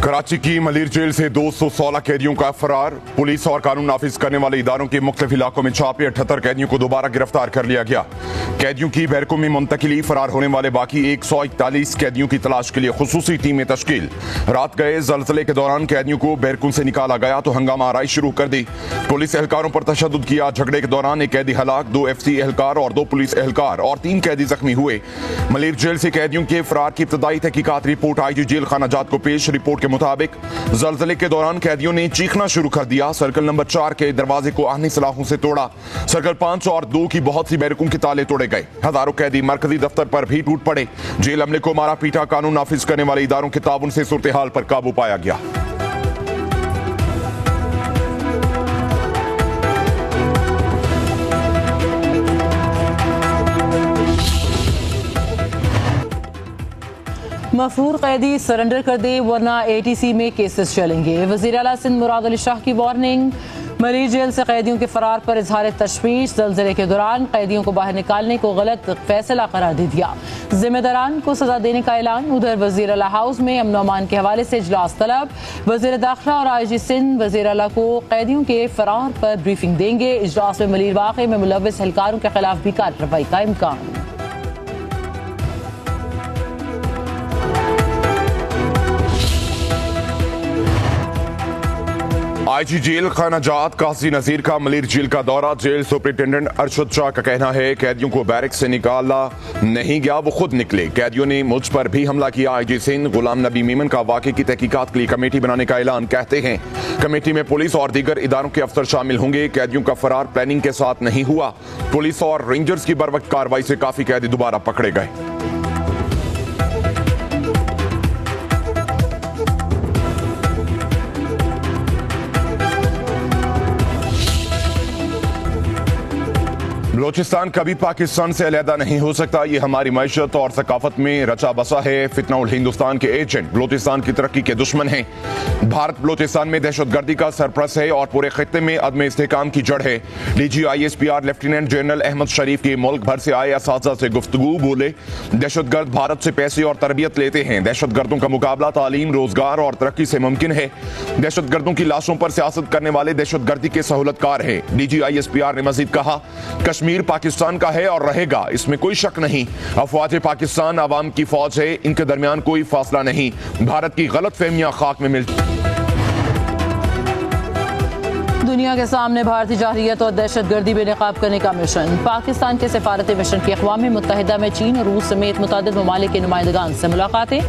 कराची की मलिर जेल से 216 कैदियों का फरार। पुलिस और कानून नाफिज करने वाले इदारों के मुख्तलिफ इलाकों में छापे 78 कैदियों को दोबारा गिरफ्तार कर लिया गया। कैदियों की बैरकों में मुंतकिली, फरार होने वाले बाकी 141 कैदियों की तलाश के लिए खुसूसी टीमें तश्कील। रात गए जलजले के दौरान कैदियों को बैरकों से निकाला गया तो हंगामा आराई शुरू कर दी। पुलिस एहलकारों पर तशद्दुद किया। झगड़े के दौरान एक कैदी हलाक, 2 FC एहलकार और 2 पुलिस एहलकार और 3 कैदी जख्मी हुए। मलिर जेल से कैदियों के फरार की इब्तदाई तहकीकात रिपोर्ट IG जेल खाना जात को पेश। रिपोर्ट के मुताबिक जलजले के दौरान कैदियों ने चीखना शुरू कर दिया। सर्कल नंबर 4 के दरवाजे को आहनी सलाखों से तोड़ा। सर्कल 5 और 2 की बहुत सी बैरकों के ताले तोड़े गए। हजारों कैदी मरकजी दफ्तर पर भी टूट पड़े। जेल अमले को मारा पीटा। कानून नाफिज करने वाले इदारों के ताउन से सूरत हाल पर काबू पाया गया। मफरूर कैदी सरेंडर कर दे वरना ATC में केसेस चलेंगे। वज़ीर आला सिंध मुराद अली शाह की वार्निंग। मलिर जेल से कैदियों के फरार पर इजहार तशवीश। जलजले के दौरान कैदियों को बाहर निकालने को गलत फैसला करार दे दिया। जिम्मेदारान को सजा देने का ऐलान। उधर वज़ीर आला हाउस में अमन अमान के हवाले से इजलास तलब। वज़ीर दाखिला और IG सिंध वज़ीर आला को कैदियों के फरार पर ब्रीफिंग देंगे। इजलास में मलिर वाक़े में मुलव्वस एहलकारों के खिलाफ भी कार्रवाई का इम्कान। IG जेल खाना जात काजी नजीर का मलिर जेल का दौरा। जेल सुपरिटेंडेंट अरशद शाह का कहना है कैदियों को बैरक से निकाला नहीं गया, वो खुद निकले। कैदियों ने मुझ पर भी हमला किया। IG सिंध गुलाम नबी मीमन का वाक़े की तहकीकात के लिए कमेटी बनाने का ऐलान। कहते हैं कमेटी में पुलिस और दीगर इदारों के अफसर शामिल होंगे। कैदियों का फरार प्लानिंग के साथ नहीं हुआ। पुलिस और रेंजर्स की बरवक्त कार्रवाई से काफी कैदी दोबारा पकड़े गए। बलोचिस्तान कभी पाकिस्तान से अलहदा नहीं हो सकता। ये हमारी मैशत और सकाफत में रचा बसा है। फितना उल हिंदुस्तान के एजेंट बलोचिस्तान की तरक्की के दुश्मन हैं। भारत बलोचिस्तान में दहशतगर्दी का सरप्रस्त है और पूरे खित्ते में अदम इस्तेहकाम की जड़ है। DG ISPR lieutenant general Ahmed Sharif के मुल्क भर से आए असातिज़ा से गुफ्तगू। बोले दहशतगर्द भारत से पैसे और तरबियत लेते हैं। दहशतगर्दों का मुकाबला तालीम, रोजगार और तरक्की से मुमकिन है। दहशतगर्दों की लाशों पर सियासत करने वाले दहशतगर्दी के सहूलतकार है। DG ISPR ने मजीद कहा कश्मीर पाकिस्तान का है और रहेगा, इसमें कोई शक नहीं। अफवाज पाकिस्तान अवाम की फौज है, इनके दरमियान कोई फासला नहीं। भारत की गलत फहमियां खाक में मिल। दुनिया के सामने भारतीय जाहिलियत और दहशतगर्दी बेनकाब करने का मिशन। पाकिस्तान के सफारती मिशन की अक़वाम मुत्तहिदा में चीन और रूस समेत मुतादिद ममालिक के नुमाइंदगान से मुलाकातें।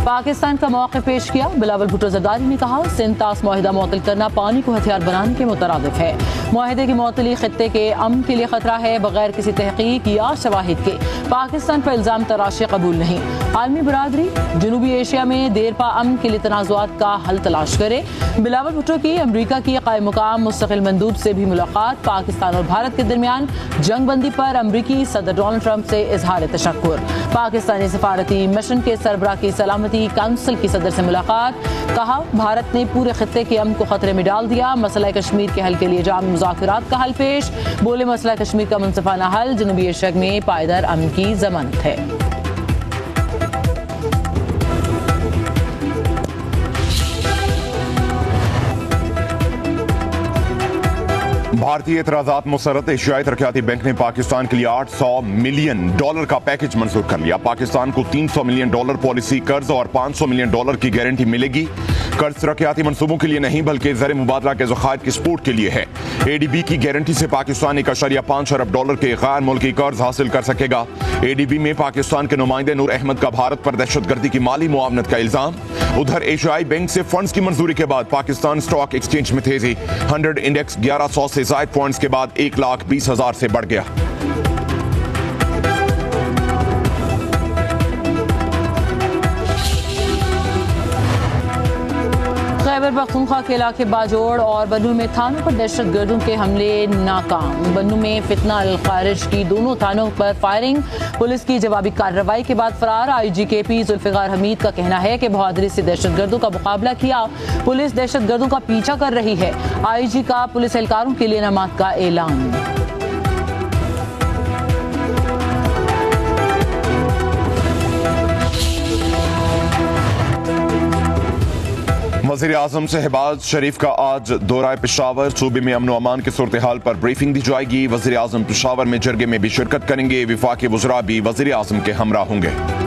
पाकिस्तान का मौक़िफ़ पेश किया। बिलावल भुट्टो ज़रदारी ने कहा सिंध-तास मुआहिदा मुअत्तल करना पानी को हथियार बनाने के मुतरादिफ है। मुआहिदे की मुअत्तली खित्ते के अमन के लिए खतरा है। बगैर किसी तहक़ीक़ या शवाहिद के पाकिस्तान पर इल्ज़ाम तराशी कबूल नहीं। आलमी बरादरी जनूबी एशिया में देरपा अमन के लिए तनाज़ुआत का हल तलाश करे। बिलावल भुट्टो की अमरीका की क़ायम मुक़ाम मुस्तक़िल मंदूब से भी मुलाकात। पाकिस्तान और भारत के दरमियान जंग बंदी पर अमरीकी सदर डोनाल्ड ट्रंप से इजहार तशक्कुर। पाकिस्तानी सफारती मिशन के सरबराह की सलामती काउंसिल की सदर से मुलाकात। कहा भारत ने पूरे खित्ते के अमन को खतरे में डाल दिया। मसला कश्मीर के हल के लिए जाम मुज़ाकरात का हल पेश। बोले मसला कश्मीर का मुनसिफाना हल जनूबी एशिया में पायदार अमन की ज़मानत है। भारतीय एतराज़ात मुसरत। एशियाई तरक्याती बैंक ने पाकिस्तान के लिए $800 मिलियन का पैकेज मंजूर कर लिया। पाकिस्तान को $300 मिलियन पॉलिसी कर्ज और $500 मिलियन की गारंटी मिलेगी। कर्ज तरक्याती मंसूबों के लिए नहीं बल्कि ज़र मुबादला के ज़खायर की सपोर्ट के लिए है। ADB की गारंटी से पाकिस्तान $1.5 अरब के गैर मुल्की कर्ज हासिल कर सकेगा। ADB में पाकिस्तान के नुमाइंदे नूर अहमद का भारत पर दहशतगर्दी की माली मुआवनत का इल्जाम। उधर एशियाई बैंक से फंड्स की मंजूरी के बाद पाकिस्तान स्टॉक एक्सचेंज में तेजी। 100 इंडेक्स 1100 से ज़ायद पॉइंट्स के बाद 1,20,000 से बढ़ गया। खैबर पख्तूनख्वा के इलाके बाजोड़ और बन्नू में थानों पर दहशतगर्दों के हमले नाकाम। बन्नू में फितना अल खारिज की दोनों थानों पर फायरिंग। पुलिस की जवाबी कार्रवाई के बाद फरार। IGKP जुल्फ़िकार हमीद का कहना है कि बहादुरी से दहशतगर्दों का मुकाबला किया। पुलिस दहशतगर्दों का पीछा कर रही है। IG का पुलिस एहलकारों के लिए इनामात का ऐलान। वज़ीर आज़म शहबाज शरीफ का आज दौरा पेशावर। सूबे में अमन व अमान की सूरत हाल पर ब्रीफिंग दी जाएगी। वज़ीर आज़म पेशावर में जरगे में भी शिरकत करेंगे। विफाकी वज़रा भी वज़ीर आज़म के हमरा होंगे।